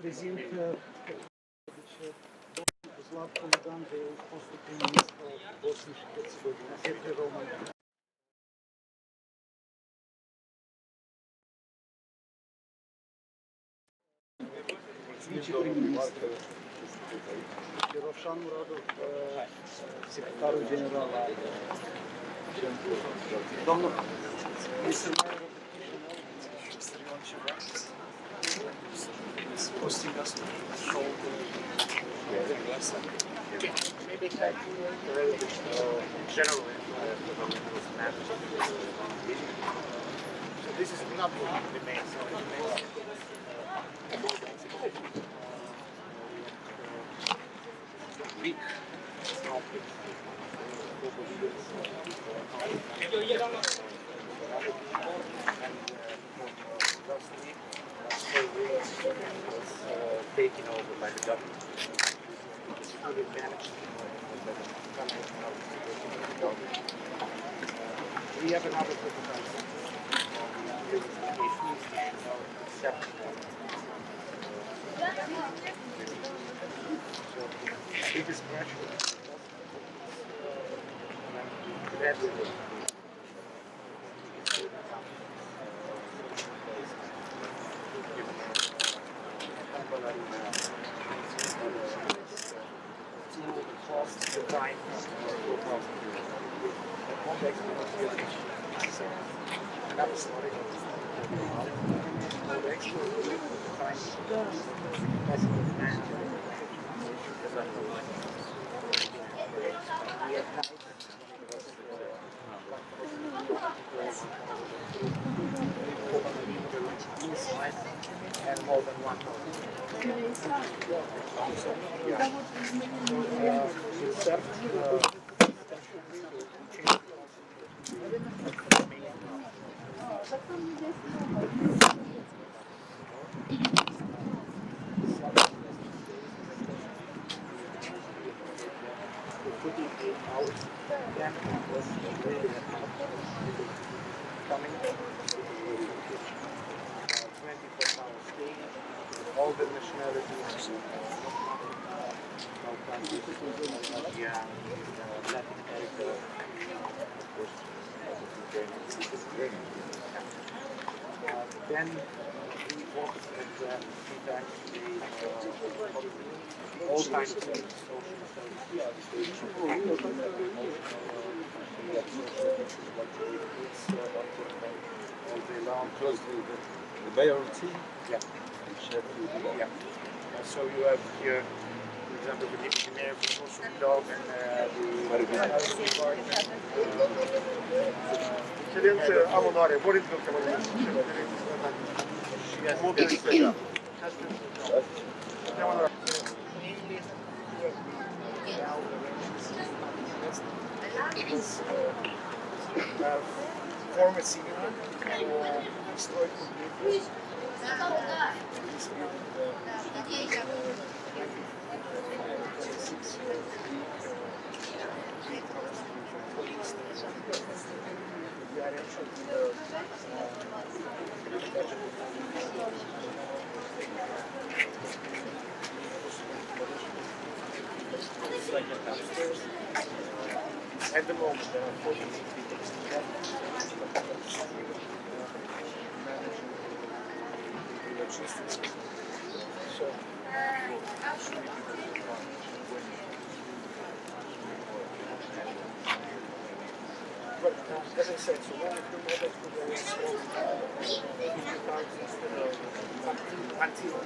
Prezint Slav Kolegan de fostul prim-ministru Bosniei și Herțegovina, către România. Viceprim-ministru Rovșan Muradov, secretarul general al Centrul. Domnul, este mai posting us to show maybe try to general so this is not the main weak taken over by the government. It's fully managed by the government. We have another prototype. It is pressure. And more than one all the nationalities, Latin America, of course, then we work at 3 times a day, all kinds of things, social studies, all day long. Close to the mayoralty? Yeah. Yeah. So you have here, for example, the deputy mayor from Kosovo and Excelență, am onoare, vă ridic că mă former senior, destroyed completely. At the moment, there are 48 people managing the logistics. So, but as I said, so one of the models was very small, 50,000 until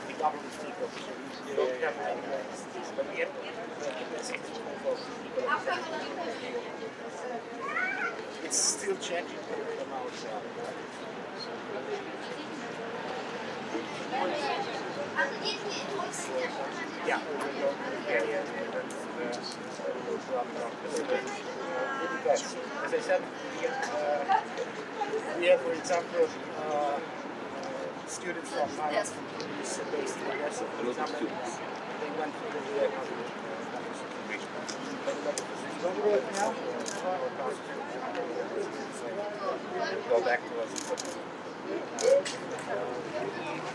the government take off. You don't have any capacities, but yet the capacities for it's still changing from our side. Yeah. As I said, we have, for example, students from Malas based in the US, for example, they went through the UN now. Go back to us. We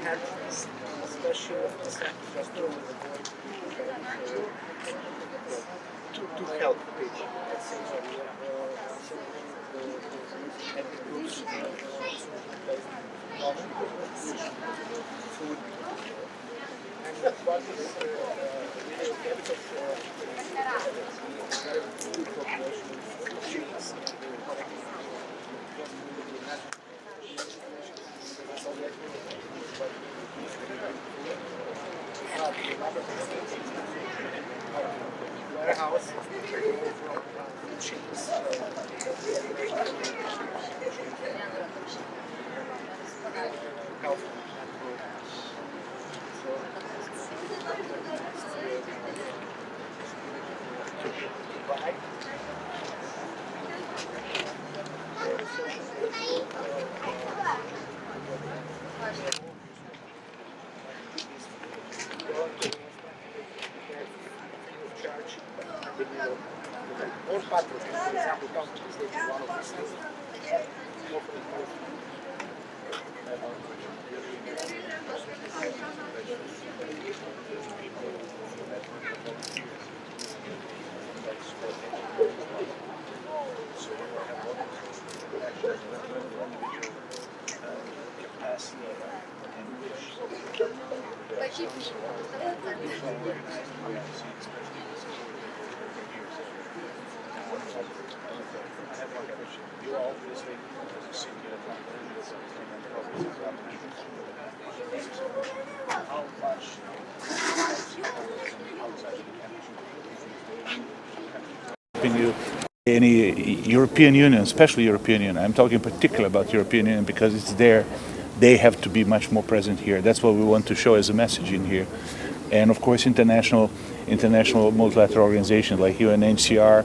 had special assent just to avoid to help people. Let's say so we have ethnic groups, food. And what is really okay because very good population of cheese warehouse from cheese. Or patrol, for example, comes to the station, one of these things. Any European Union, especially European Union, I'm talking particularly about European Union because it's there, they have to be much more present here. That's what we want to show as a message in here. And of course international multilateral organizations like UNHCR,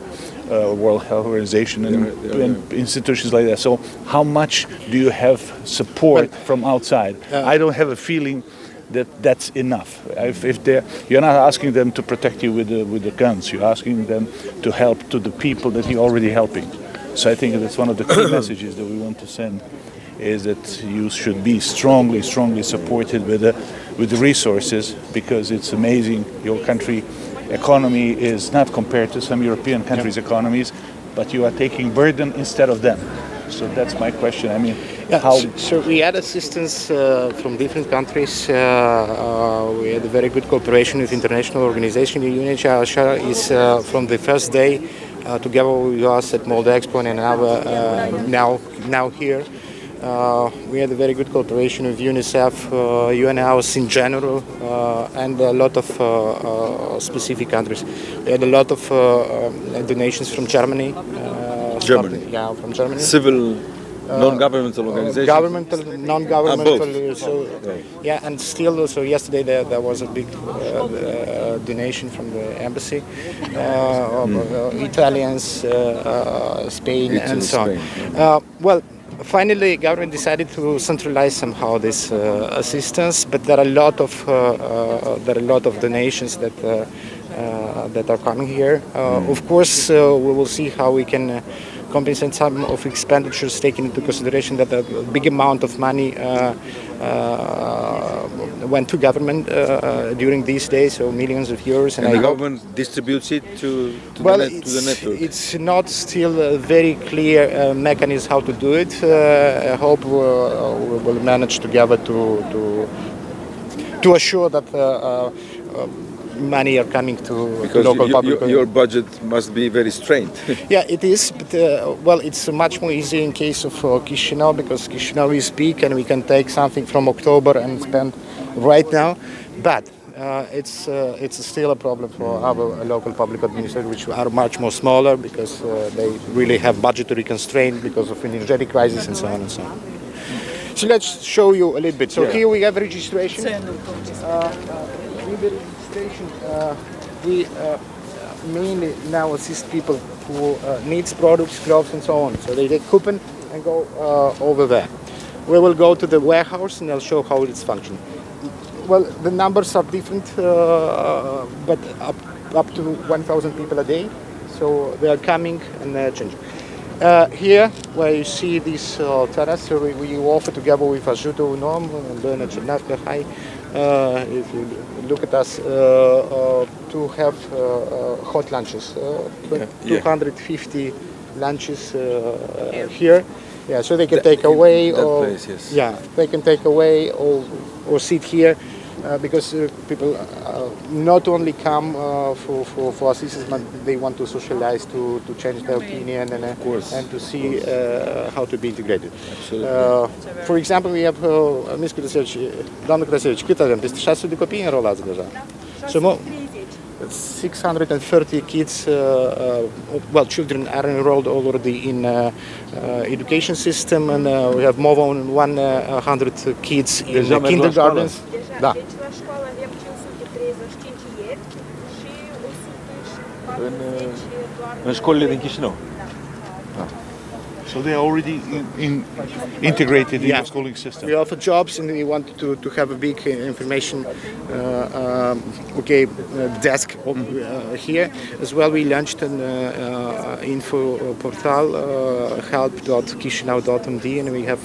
World Health Organization and institutions like that. So how much do you have support from outside? I don't have a feeling that that's enough. You're not asking them to protect you with the guns. You're asking them to help to the people that you're already helping. So I think that's one of the key messages that we want to send, is that you should be strongly supported with the resources, because it's amazing. Your country economy is not compared to some European countries' economies, but you are taking burden instead of them. So that's my question. I mean, so we had assistance from different countries. We had a very good cooperation with international organizations. UNHCR is from the first day together with us at Mold Expo and now here. We had a very good cooperation with UNICEF, UN House in general, and a lot of specific countries. We had a lot of donations from Germany. Yeah, from Germany. Civil, non-governmental organizations? Governmental, non-governmental. Yeah, and still, so yesterday there was a big donation from the embassy, Italians, Spain, and so on. Well, finally, government decided to centralize somehow this assistance, but there are a lot of donations that are coming here. Of course, we will see how we can compensate some of expenditures, taking into consideration that a big amount of money went to government during these days, so millions of euros. And the government distributes it to the network? It's not still a very clear mechanism how to do it. I hope we will manage together to assure that money are coming to local public. Your budget must be very strained. Yeah, it is, but well, it's much more easy in case of Chisinau, because Chisinau is big and we can take something from October and spend right now. But it's still a problem for our local public administrators, which are much more smaller, because they really have budgetary constraints because of energy crisis and so on and so on. So let's show you a little bit. So here we have registration. We mainly now assist people who needs products, clothes, and so on. So they take coupon and go over there. We will go to the warehouse and I'll show how it's functioning. Well, the numbers are different, but up to 1,000 people a day. So they are coming and they're changing. Here, where you see this terrace, we offer together with Ajutor UNOM, High, if you look at us, to have hot lunches. 250 lunches here. Yeah, so they can take away, or place, yes. yeah, they can take away or sit here. Because people not only come for assistance, but they want to socialize, to change their opinion, and to see how to be integrated. For example, we have Ms. Krasevich, doamnă Krasevich, cât avem? Peste 600 de copii înrolați deja. So 630 kids, well, children are enrolled already in education system, and we have more than 100 kids in the kindergartens. Da. Deci la școală avem 535 ieri și 140 doar În școlile din Chișinău. So they are already integrated in the schooling system. We offer jobs, and we want to have a big information desk here. As well, we launched an info portal, help.chisinau.md, and we have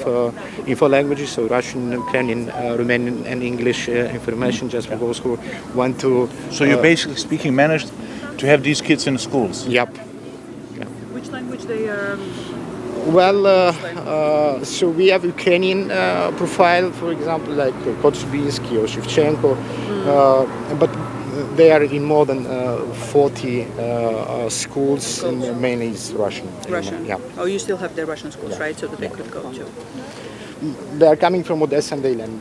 info languages, so Russian, Ukrainian, Romanian, and English information, just for those who want to. So you basically speaking managed to have these kids in schools. Yep. Which language they are? Well, so we have Ukrainian profile, for example, like Kotsubinski or Shevchenko, but they are in more than 40 schools, and mainly it's Russian. Russian. Yeah. Oh, you still have the Russian schools, right? So that they could go to. They are coming from Odessa, and they land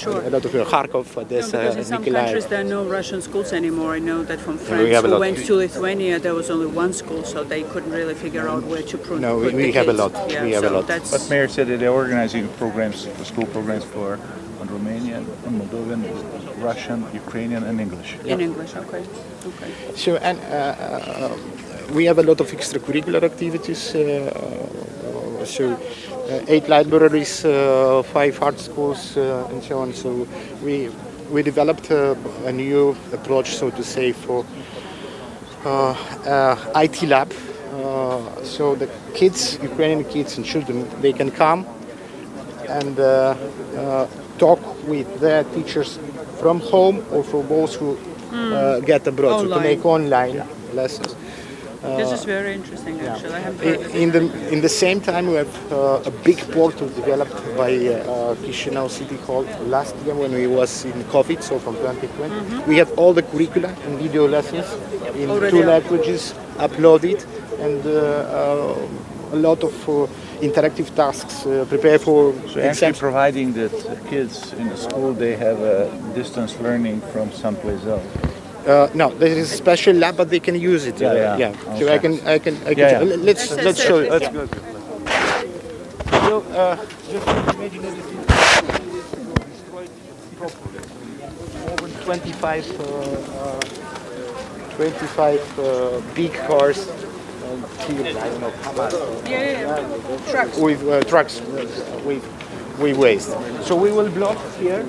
Sure. a lot of Kharkov, Odessa, Because in some Mykolaiv. countries there are no Russian schools anymore. I know that from we friends have a who lot. went to Lithuania, there was only one school, so they couldn't really figure out where to put. No, put we the have a kids. lot. Yeah, We have a so lot. That's, But Mayor said that they're organizing programs, school programs for Romanian, Moldovan, Russian, Ukrainian, and English. in English. Okay. Okay. So, and we have a lot of extracurricular activities. So 8 libraries, 5 art schools, and so on. So we developed a new approach, so to say, for IT lab. So the kids, Ukrainian kids and children, they can come and talk with their teachers from home or for those who get abroad, so to make online lessons. This is very interesting, actually. I haven't heard of it. In the same time, we have a big portal developed by Chisinau City Hall last year when we was in COVID, so from 2020. We have all the curricula and video lessons in Already 2 languages uploaded, and a lot of interactive tasks prepared for So actually exams. providing that kids in the school, they have distance learning from someplace else. No, there is a special lab, but they can use it. Yeah. So I can. Yeah. Let's show it. Let's go. So just imagine everything destroyed properly. More than 25 big cars. I don't know how much. Trucks. With trucks with waste. So we will block here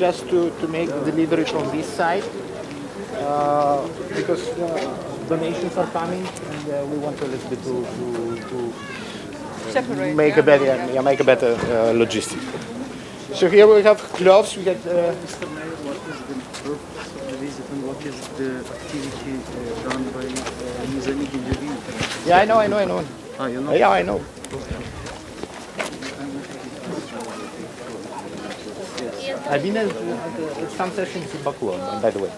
just to make the delivery from this side because donations are coming, and we want a little bit to Separate. make a better logistics. So here we have gloves. We get. Mr. Mayor, what is the purpose of the visit and what is the activity done by Nizami Ginjavi? Yeah, I know. Ah, you know? Yeah, I know. I've been at some sessions in Baku, by the way,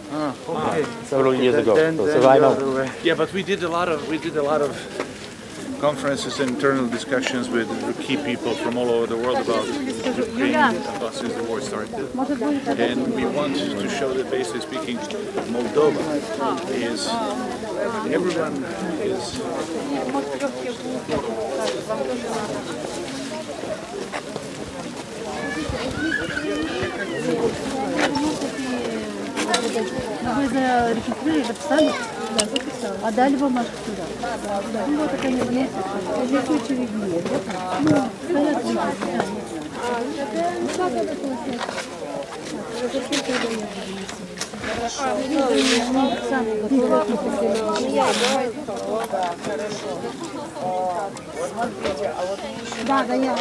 Okay. several years ago. Then So the I know. other way. Yeah, but we did a lot of conferences and internal discussions with key people from all over the world about Ukraine since the war started. And we want to show that, basically speaking, Moldova is, everyone is. Вы зарегистрировали, записали? Да, записала. А дали бумажку сюда? Да. Ну вот это не внесет. Здесь очень виднее. Ну, стоят люди. Да, да, я.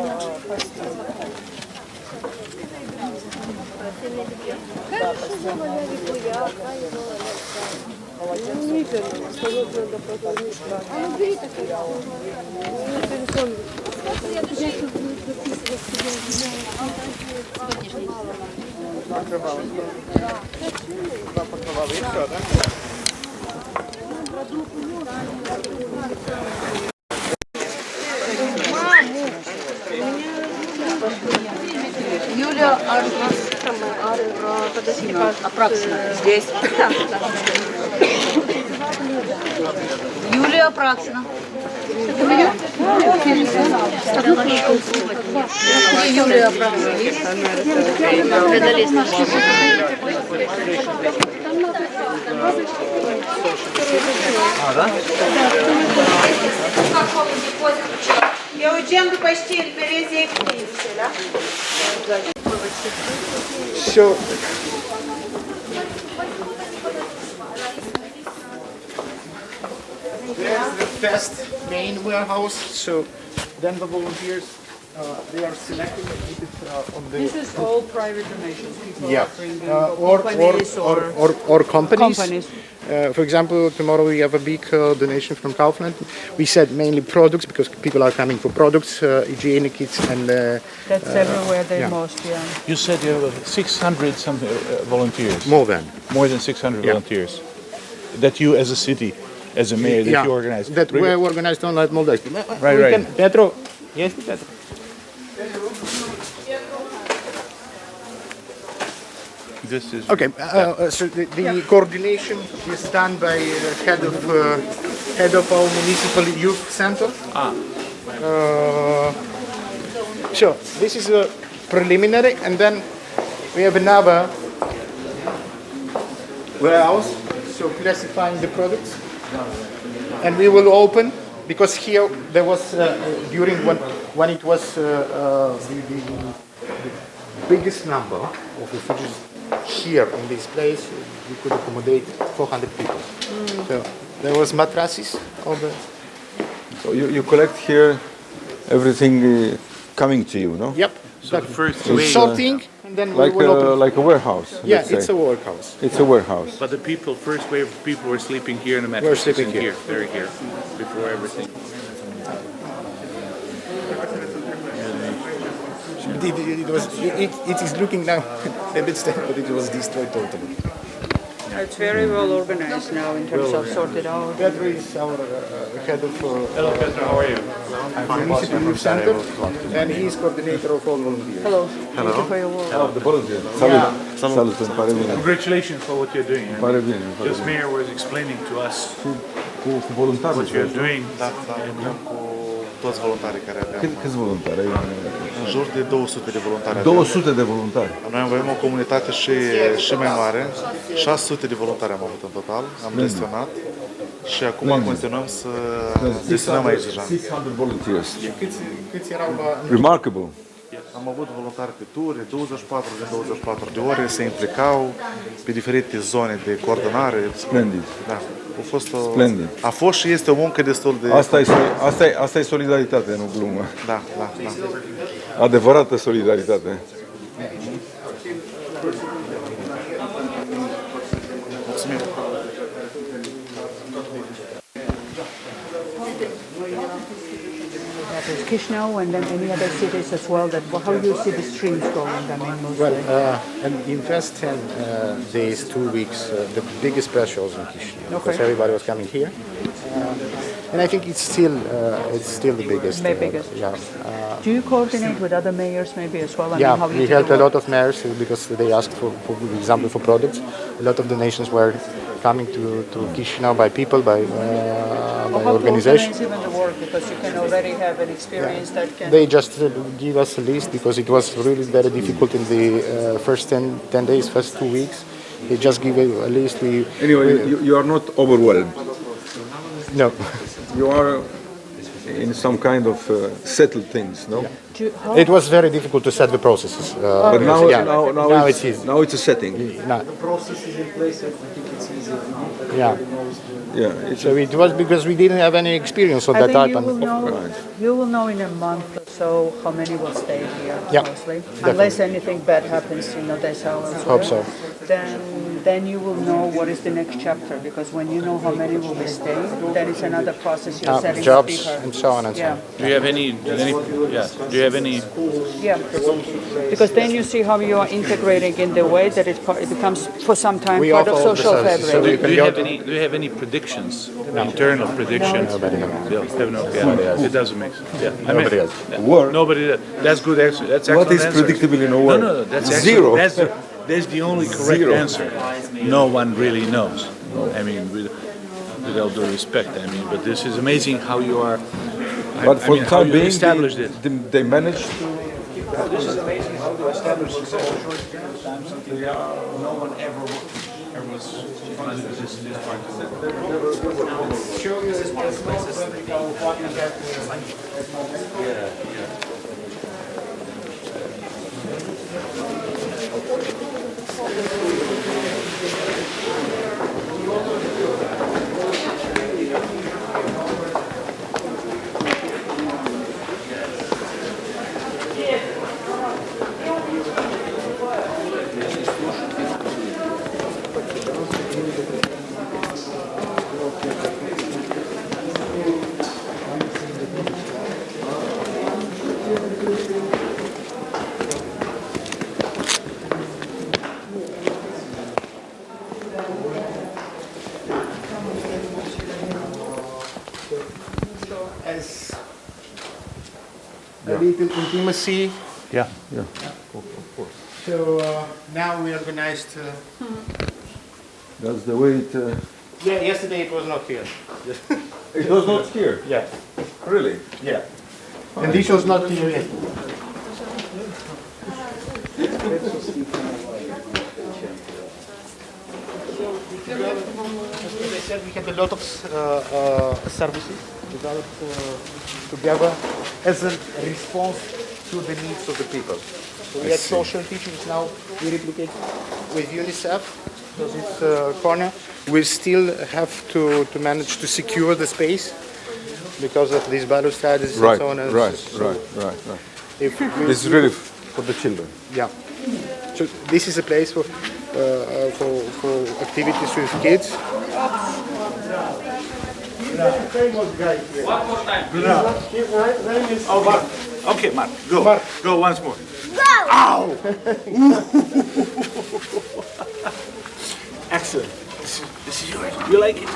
Юля Апраксина. Здесь. Юлия Апраксина. Юлия Eu urgem după știri, merezi extinse, da? So, there's the first main warehouse. So then the volunteers, they are selecting on the This is all private donations. People yeah, offering or companies companies. companies. For example, tomorrow we have a big donation from Kaufland. We said mainly products because people are coming for products, hygienic kits, and That's everywhere they yeah. most, yeah. You said you have 600 some volunteers. more than. More than 600 Yeah. volunteers. That you as a city, as a mayor, that you organize. That were organized on Moldova. Right, We right. can, Petro, yes, Petro. This is Okay, so the coordination is done by head of our municipal youth center. So this is a preliminary, and then we have another warehouse, so classifying the products, and we will open because here there was during when it was the biggest number of refugees. Here in this place, we could accommodate 400 people. So there was mattresses. All the So you collect here everything coming to you, no? yep. so the first So wave. Sorting, and then we Like will open. like a warehouse. Yeah, let's say. it's a workhouse. It's a warehouse. But the first wave of people were sleeping here in the We're mattresses. sleeping in here. They're here before everything. It is looking now a bit stable, but it was destroyed totally. It's very well organized now in terms of sorted out. Pedro is our head of Hello, Petra. How are you? municipal youth center, and he is coordinator of all volunteers. Hello. Thank you for your work. The volunteer. Salut. Salut. Îmi pare bine. Congratulations for what you're doing. Îmi pare bine. Îmi pare Just bine. mayor was explaining to us Cu voluntari. what you're doing. Da, lucrăm cu toți voluntarii care avem. Câți voluntari? În jur de 200 de voluntari. 200 de voluntari. Noi avem o comunitate și mai mare. 600 de voluntari am avut în total. Am gestionat. Și acum continuăm să gestionăm aici deja. 600 volunteers. Câți erau Remarkable. Am avut voluntari pe ture, 24 de 24 de ore, se implicau pe diferite zone de coordonare. Splendid. Da, a fost Splendid. A fost și este o muncă destul de... Asta e solidaritate, nu glumă. Da, da, da. Adevărată solidaritate. Mulțumim. That is Chisinau and then any other cities as well. That how you see the streams going? I mean, mostly. Well, and in first 10 days, 2 weeks, the biggest pressure was in Chisinau because everybody was coming here, and I think it's still the biggest. The biggest. Yeah. Do you coordinate with other mayors maybe as well? I Yeah, mean, how we you do helped the a work? lot of mayors because they asked for example, for products. A lot of donations were coming to Chisinau by people, by How to organization. organize even the work because you can already have an experience that can. They just give us a list because it was really very difficult in the first 10 days, first 2 weeks. They just give a list. Anyway, you are not overwhelmed. No. You are in some kind of settled things, no? It was very difficult to set the processes. But now, yeah. now it's easy. Now it's a setting. Now, The process is in place, I think it's easier now. yeah. Yeah, it's So it was because we didn't have any experience of I that think type. you will know in a month or so how many will stay here, Yeah, mostly. Unless anything bad happens in Odessa or elsewhere. Hope so. Then you will know what is the next chapter, because when you know how many will be staying, then it's another process you're setting up Jobs people. and so on and so on. Do you have any? Do you have any? Yeah, because then you see how you are integrating in the way that it becomes for some time We part of offer all the social services, so fabric. Do you have any predictions? Internal predictions? Nobody has. Yeah, it doesn't make sense. Yeah, I mean, Nobody has. Work. Nobody. That's good. That's What excellent is answer. predictable in a No, word? no, that's actually, Zero. That's the only correct Zero. answer. No one really knows. I mean, with all due respect, I mean, but this is amazing how you are. But for the how time you being, established it. they managed to. This is amazing how you establish in such a short period of time something no one ever was funded this part of it. Show you this as a little intimacy. Yeah. So now we organized. That's the way it. Yeah, yesterday it was not here. It was not here. Yeah, Really? yeah. And this was not here yet. As I said, we had a lot of services developed together as a response to the needs of the people. So we had social teachings now, we replicate with UNICEF, because it's corner. We still have to manage to secure the space because of these balustrades Right, and so on. And right, so right. if we- This is really for the children. yeah. So this is a place for activities with kids. Okay, Mark, go. Go once more. Ow! Excellent. This is yours. You like it?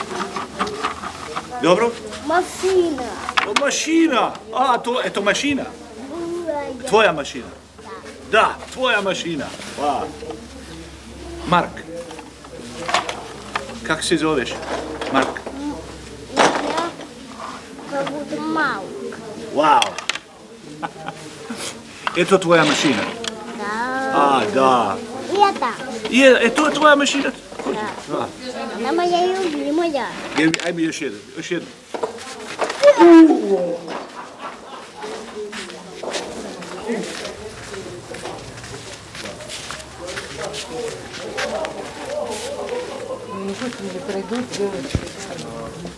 Dobro? Машина. О, машина! Это машина? Твоя машина? Да, твоя машина. Wow. Марк. Как се зовеш? Марк. Меня зовут Маук. Вау! Это твоя машина? Да. Да. И это. Это твоя машина? Да. Она моя любимая. Ajme još jedan.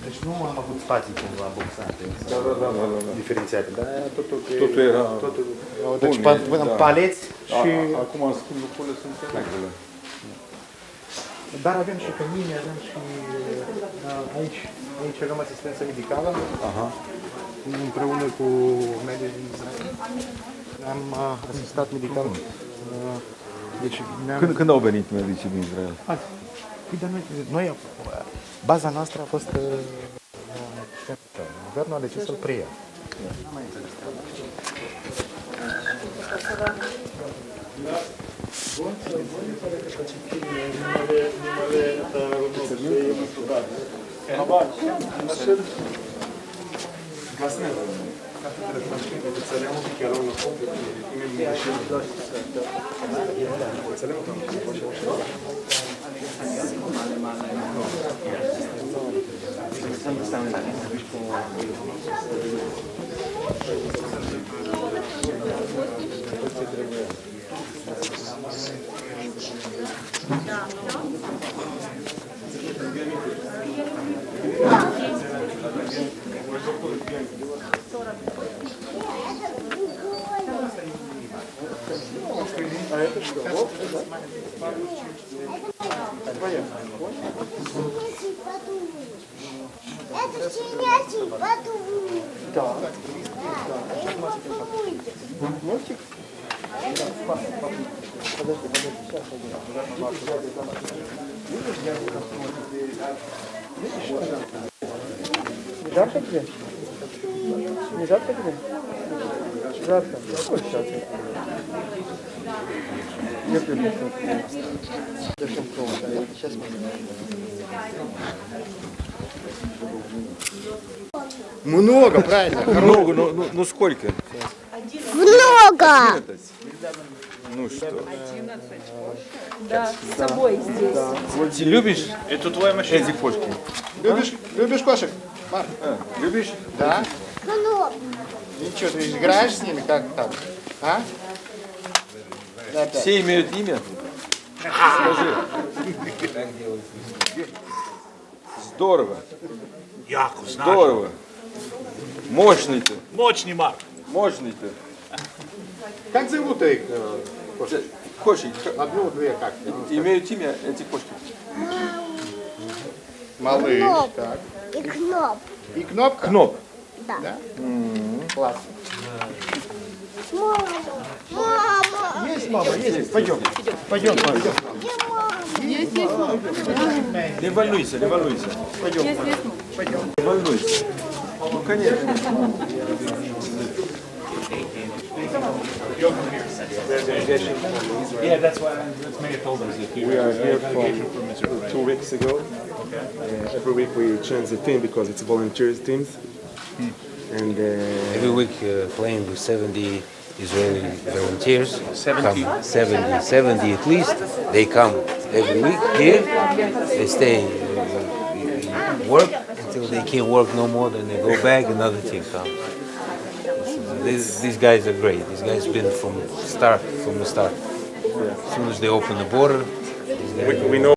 Deci nu am avut spații cumva boxate, diferențiate, dar Totul era deci bun, în paleți și... Acum, în schimb, lucrurile sunt negre. Dar avem și cămine, avem și aici avem asistență medicală. Împreună cu medicii din Israel am asistat medical. Deci Când au venit medicii din Israel? Noi, baza noastră a fost guvernul a decis să-l preia. Это щенячий подумай. Да. Мультик? Не жарко тебе? Не жарко тебе? Жарко. Ой, сейчас. Я приду. Сейчас Много, правильно. Много, ну сколько? Много! Ну что? Да, с собой здесь. Ты любишь Это твоя машина. эти кошки? Любишь кошек? Марк? Любишь? Да? Много! И что, ты играешь с ними? Как там? А? Да, да. Все имеют имя? Скажи. Здорово. Яко, знаешь. Здорово. Мощный ты. Мощный Марк. Мощный ты. Как зовут их? Кошек? Кошки. Одну-две как? Имеют имя эти кошки? Малыш, Кноп. так. И кноп. И кнопка? Кноп. Да. Классно. Мама! Есть, мама, есть. Пойдем. Пойдем, пойдем. Не волнуйся, не волнуйся. Пойдем. Пойдем. Не волнуйся. Ну, конечно. Yeah, that's why Mayor told us that We are here from 2 weeks ago. Every week we change the team because it's volunteers teams. And Every week playing with 70 Israeli volunteers. 70? Come 70 at least. They come every week here. They stay work until they can't work no more. Then they go back. Another team comes. These guys are great. These guys been from the start. As soon as they open the border, we know